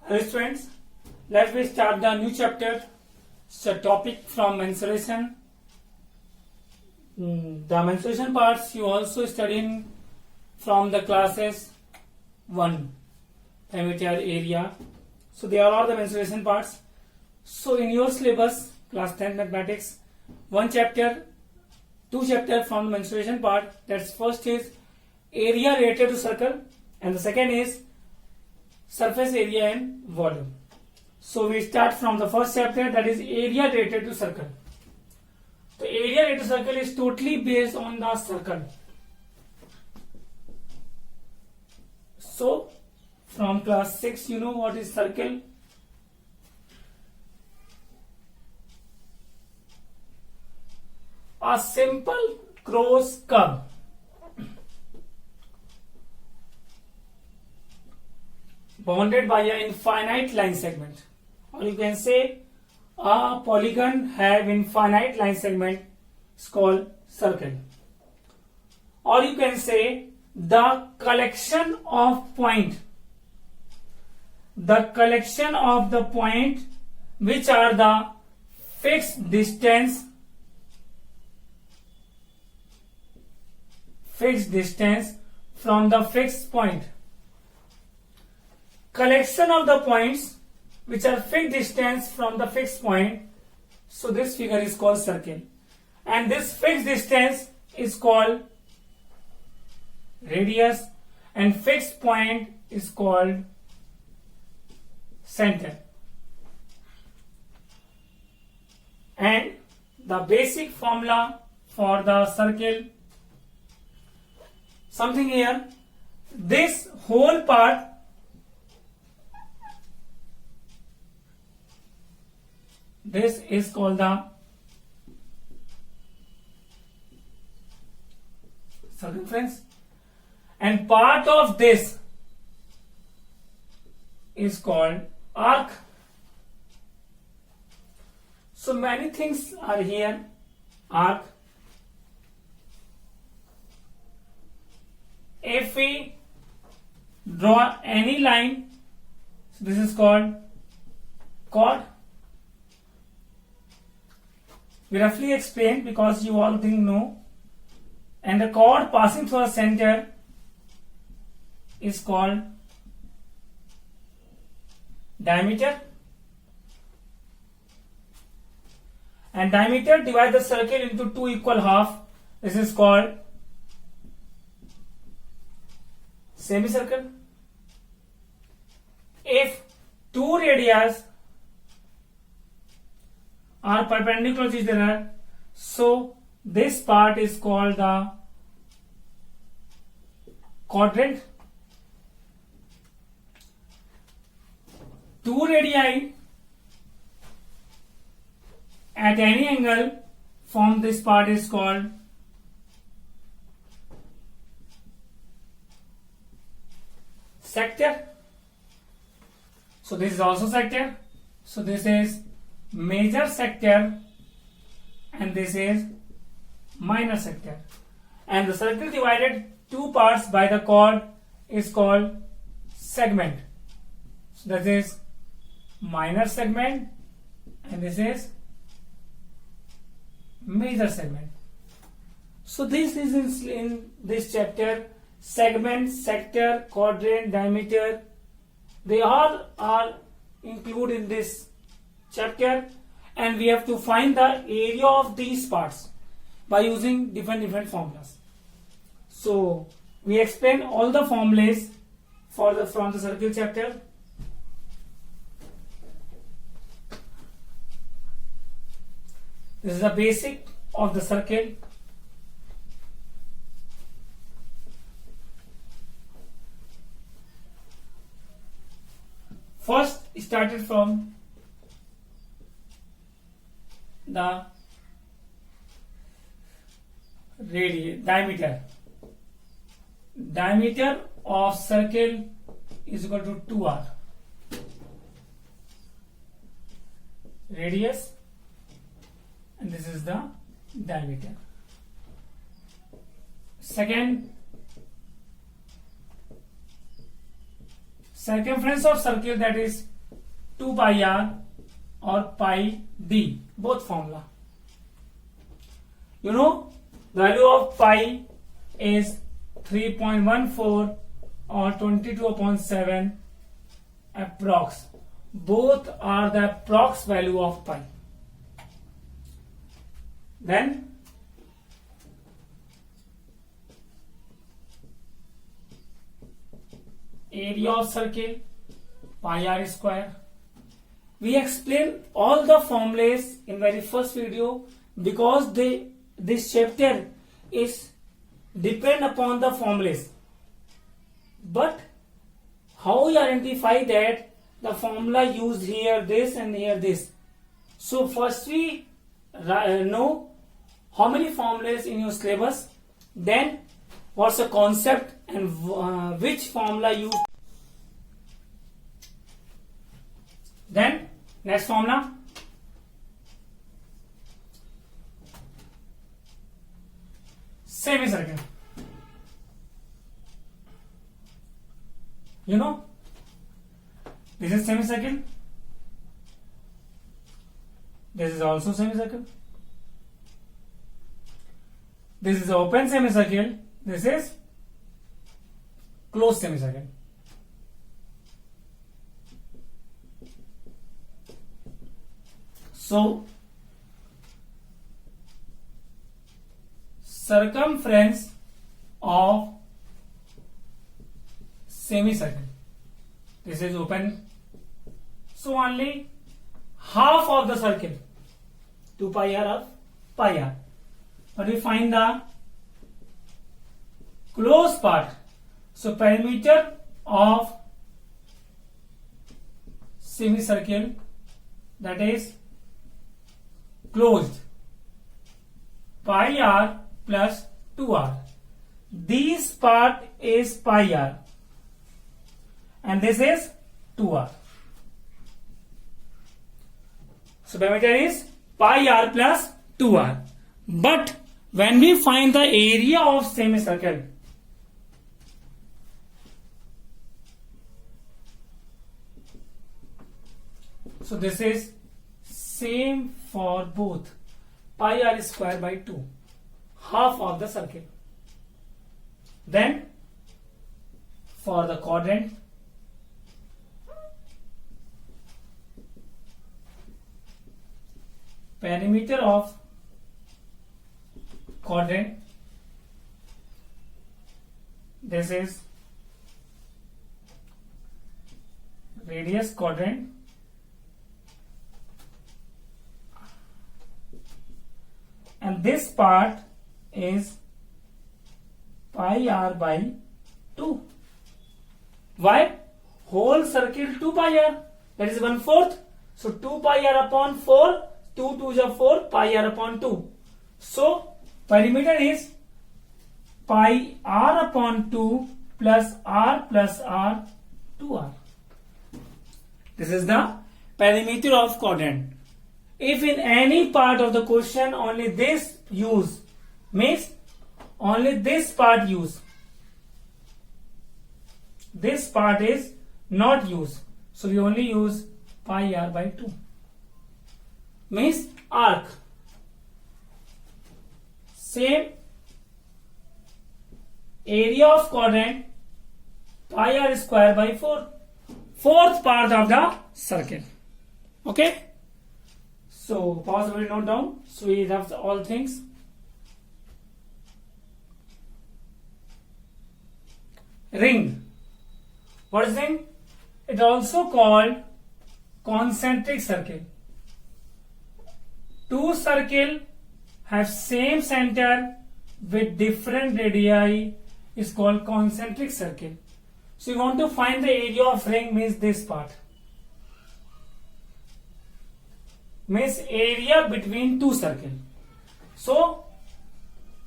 Hello students, let me start the new chapter. It's a topic from mensuration. The mensuration parts you also studying from the classes 1 perimeter area. So they are all the mensuration parts. So in your syllabus, class 10 mathematics, one chapter, two chapter from the mensuration part. That's first is area related to circle, and the second is surface area and volume. So we start from the first chapter, that is area related to circle. The area related to circle is totally based on the circle. So from class 6 you know what is circle. A simple cross curve bounded by an infinite line segment, or you can say a polygon have infinite line segment is called circle, or you can say the collection of point, which are the fixed distance from the fixed point. Collection of the points which are fixed distance from the fixed point. So this figure is called circle, and this fixed distance is called radius, and fixed point is called center. And the basic formula for the circle, something here, this whole part this is called the circumference, and part of this is called arc. So many things are here. Arc. If we draw any line, so this is called chord. We roughly explain because you all think know. And the chord passing through a center is called diameter. And diameter divide the circle into two equal half. This is called semicircle. If two radius are perpendicular to each other, so this part is called the quadrant. Two radii at any angle form this part is called sector. So this is also sector. So this is major sector and this is minor sector, and the circle divided two parts by the chord is called segment. So that is minor segment and this is major segment. So this is in this chapter, segment, sector, quadrant, diameter, they all are included in this chapter, and we have to find the area of these parts by using different formulas. So we explain all the formulas from the circle chapter. This is the basic of the circle. First started from the diameter. Diameter of circle is equal to 2r. Radius, and this is the diameter. Second, circumference of circle, that is 2 pi r or pi d, both formula. You know, the value of pi is 3.14 or 22/7 approx. Both are the approx value of pi. Then area of circle pi r square. We explained all the formulas in very first video because this chapter is depend upon the formulas. But how we identify that the formula used here this and here this? So first we know how many formulas in your syllabus, then what's the concept and which formula you. Then next formula, semicircle. You know, this is semicircle. This is also semicircle. This is open semicircle. This is closed semicircle. So, circumference of semicircle. This is open. So only half of the circle, 2 pi r of pi r. But we find the closed part. So perimeter of semicircle, that is closed, pi r plus 2r. This part is pi r and this is 2r. So perimeter is pi r plus 2r. But when we find the area of semicircle, so this is same for both, pi r square by 2, half of the circle. Then for the quadrant, perimeter of quadrant, this is radius quadrant, and this part is pi r by 2. Why? Whole circle 2 pi r, that is 1/4. So 2 pi r upon 4, 2 2 is 4, pi r upon 2. So perimeter is pi r upon 2 plus r 2r. This is the perimeter of quadrant. If in any part of the question only this use, means only this part use, this part is not used, so we only use pi r by 2, means arc. Same area of quadrant, pi r square by 4, fourth part of the circle. Okay, so pause, we note down. So we have all things. Ring. What is ring? It also called concentric circle. Two circle have same center with different radii is called concentric circle. So you want to find the area of ring, means this part, means area between two circle. So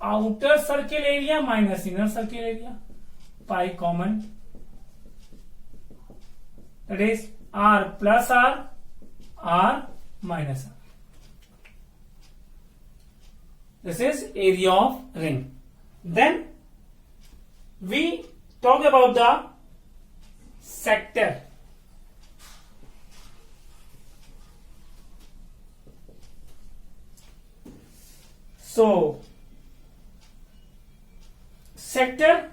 outer circle area minus inner circle area, pi common, that is r plus r, r minus r. This is area of ring. Then we talk about the sector. So sector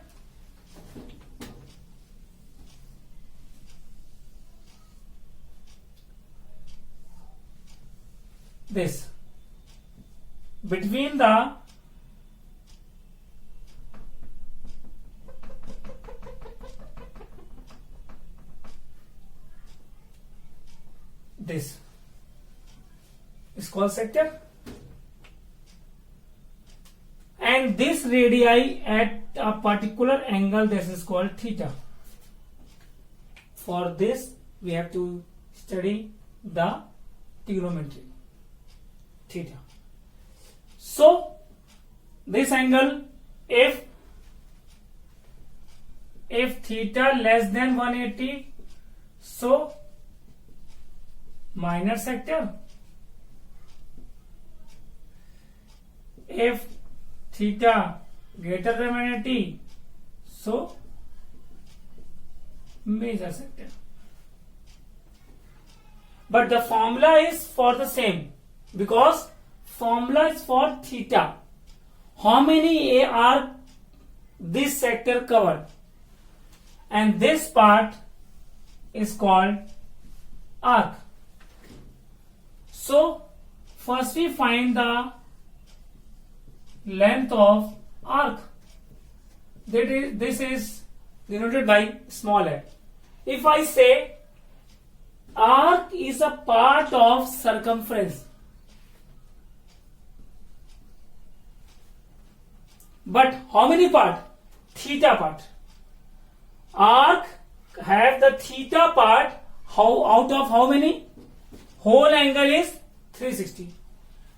this between the this is called sector, and this radii at a particular angle, this is called theta. For this we have to study the trigonometry theta. So this angle, if theta less than 180, so minor sector. If theta greater than 180, so major sector. But the formula is for the same, because formula is for theta. How many are this sector covered? And this part is called arc. So first we find the length of arc. This is denoted by small a. If I say arc is a part of circumference, but how many part? Theta part. Arc have the theta part. How out of how many? Whole angle is 360.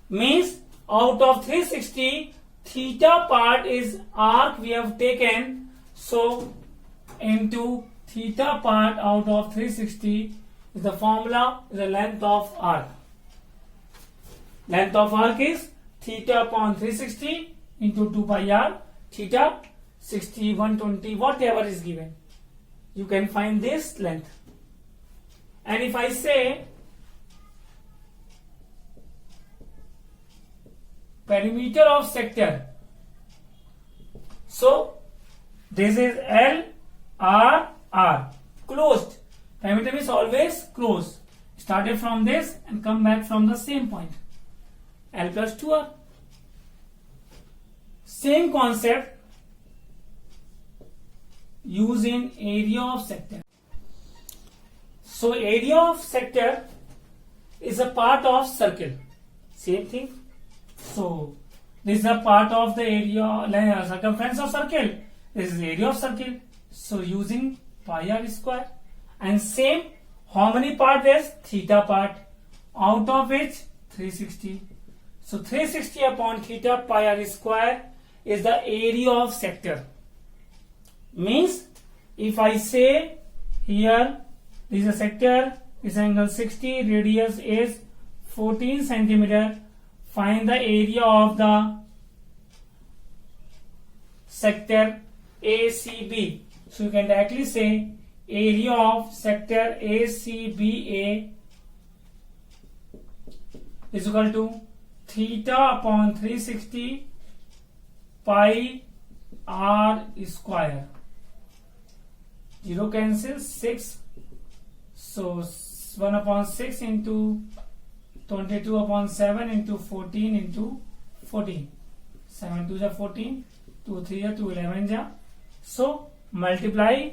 Means out of 360, theta part is arc we have taken. So into theta part out of 360 is the formula, is the length of arc. Length of arc is theta upon 360 into 2 pi r. Theta 60, 120, whatever is given. You can find this length. And if I say perimeter of sector, so this is L, R, R. Closed. Perimeter is always closed. Started from this and come back from the same point. L plus 2R. Same concept used in area of sector. So area of sector is a part of circle. Same thing. So this is a part of the area, circumference of circle. This is area of circle. So using pi r square. And same, how many part is? Theta part. Out of which 360. So 360 upon theta pi r square is the area of sector. Means if I say here this is a sector, this angle 60, radius is 14 centimeter. Find the area of the sector ACB. So you can directly say area of sector ACBA is equal to theta upon 360 pi r square. 0 cancels 6. So 1 upon 6 into 22 upon 7 into 14 into 14. 7 2 is 14. 2 3 is 2 11 ja. So multiply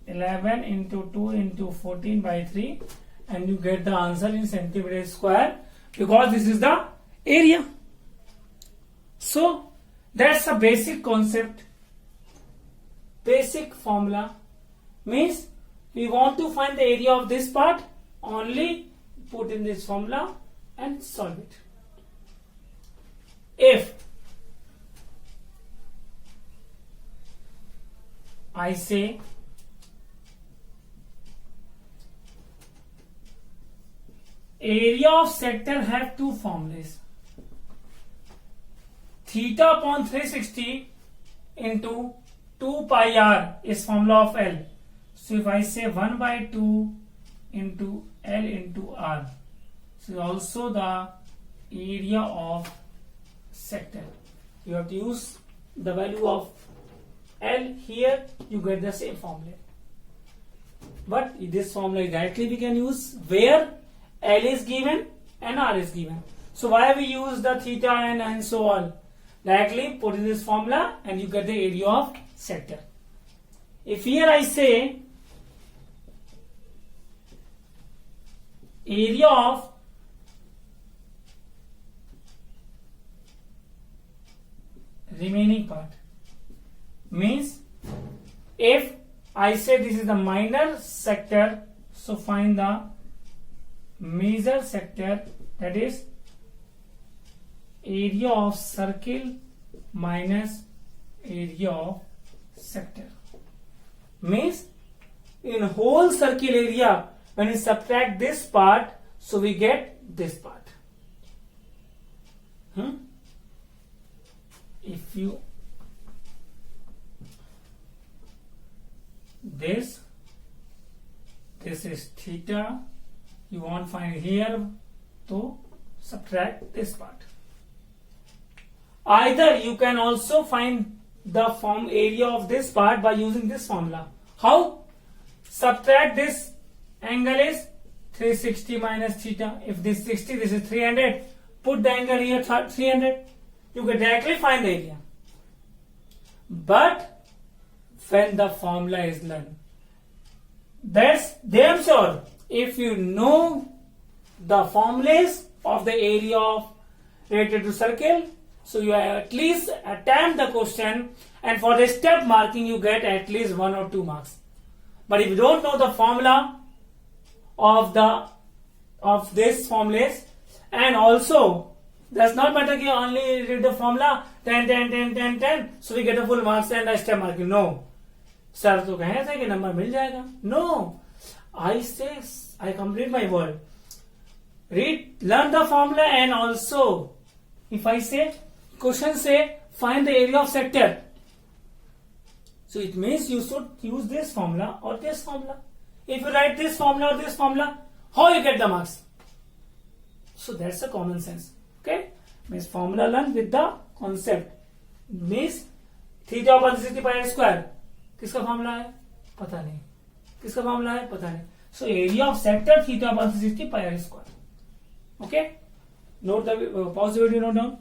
11 into 2 into 14 by 3 and you get the answer in centimeter square, because this is the area. So that's a basic concept. Basic formula means we want to find the area of this part, only put in this formula and solve it. If I say area of sector have two formulas, theta upon 360 into 2 pi r is formula of L. So if I say 1 by 2 into L into R, so also the area of sector. You have to use the value of L here, you get the same formula. But this formula directly we can use where L is given and R is given. So why we use the theta and so on? Directly put in this formula and you get the area of sector. If here I say area of remaining part, means if I say this is the minor sector, so find the major sector, that is area of circle minus area of sector. Means in whole circle area, when we subtract this part, so we get this part. If you this is theta, you want find here, to subtract this part. Either you can also find the form area of this part by using this formula. How? Subtract this angle is 360 minus theta. If this 60, this is 300. Put the angle here 300. You can directly find the area. But when the formula is learned, that's damn sure. If you know the formulas of the area of related to circle, so you at least attempt the question, and for the step marking you get at least 1 or 2 marks. But if you don't know the formula of this formulas, and also does not matter कि only read the formula 10 10 10 10 10, so we get a full marks and a step marking. No, sir तो कहे थे कि number मिल जाएगा. No, I complete my word. Learn the formula, and also if I say question say find the area of sector, so it means you should use this formula or this formula. If you write this formula or this formula, how you get the marks? So that's a common sense. Okay, means formula learn with the concept. Means theta upon 360 pi r square किसका formula है? पता नहीं. किसका formula है? पता नहीं. So area of sector theta upon 360 pi r square. Okay, note the pause the video, note down.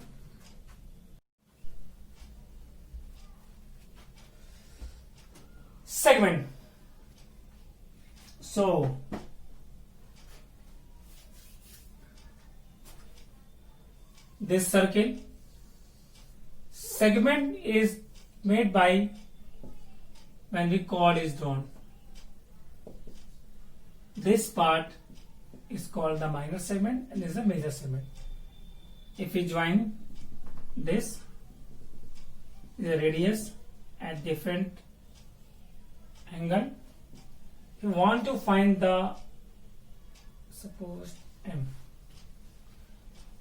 Segment. So this circle segment is made by when the chord is drawn. This part is called the minor segment and this is the major segment. If we join this is a radius at different angle, you want to find the suppose M.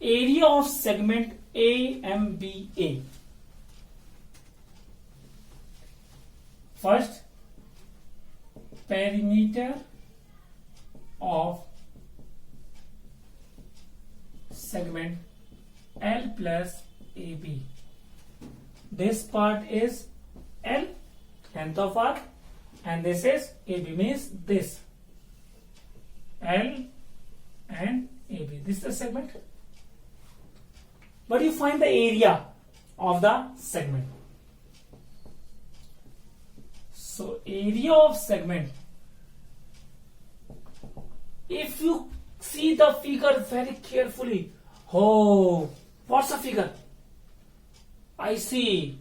Area of segment AMBA. First, perimeter of segment L plus AB. This part is L, length of arc, and this is AB, means this L and AB. This is the segment. But you find the area of the segment. So area of segment, if you see the figure very carefully, oh, what's the figure? I see,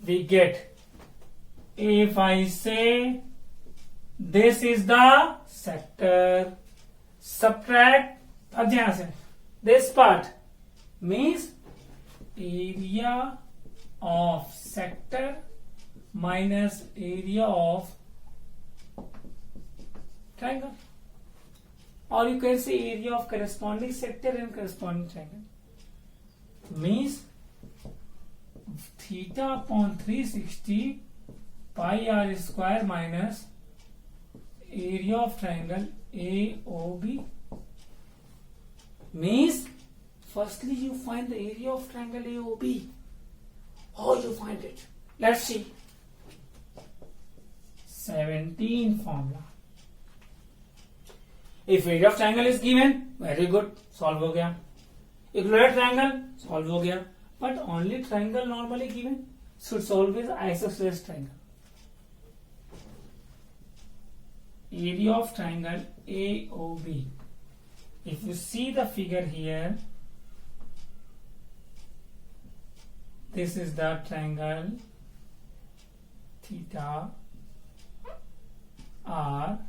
we get, if I say this is the sector, subtract this part, means area of sector minus area of triangle, or you can say area of corresponding sector and corresponding triangle, means theta upon 360 pi r square minus area of triangle AOB, means firstly you find the area of triangle AOB. How you find it? Let's see. 17 formula. If area of triangle is given, very good, solve हो गया. Equilateral triangle, solve हो गया. But only triangle normally given, so it's always isosceles triangle. Area of triangle AOB. If you see the figure here, this is the triangle theta R.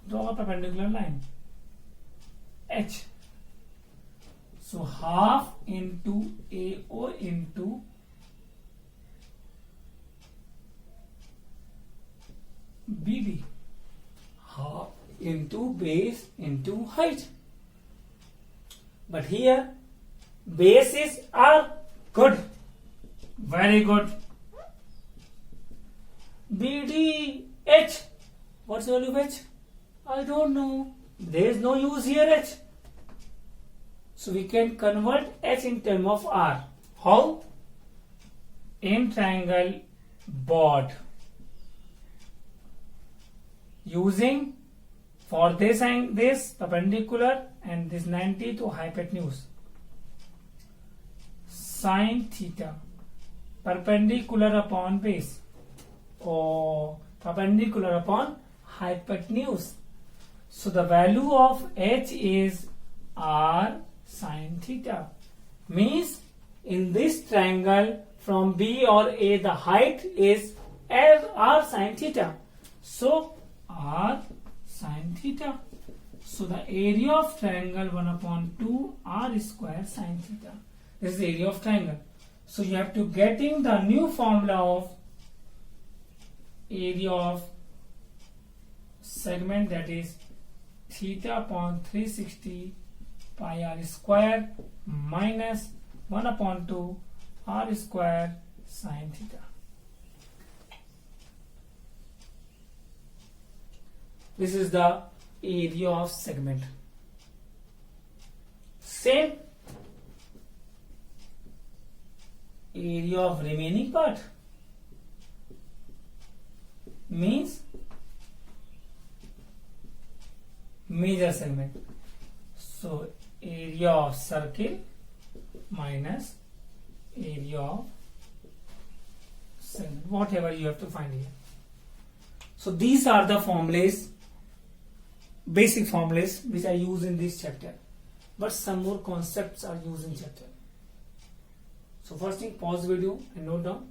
Draw a perpendicular line H. So half into AO into BD. Half into base into height. But here base is R. Good. Very good. BD H. What's the value of H? I don't know. There is no use here H. So we can convert H in terms of R. How? In triangle BOD. Using for this and this perpendicular and this 90 to hypotenuse. Sin theta perpendicular upon base or perpendicular upon hypotenuse. So the value of H is R sin theta. Means in this triangle from B or A the height is R sin theta. So R sin theta. So the area of triangle 1 upon 2 R square sin theta. This is the area of triangle. So you have to getting the new formula of area of segment, that is theta upon 360 pi R square minus 1 upon 2 R square sin theta. This is the area of segment. Same area of remaining part means major segment. So area of circle minus area of segment, whatever you have to find here. So these are the formulas, basic formulas which I use in this chapter, but some more concepts are used in chapter. So first thing, pause video and note down.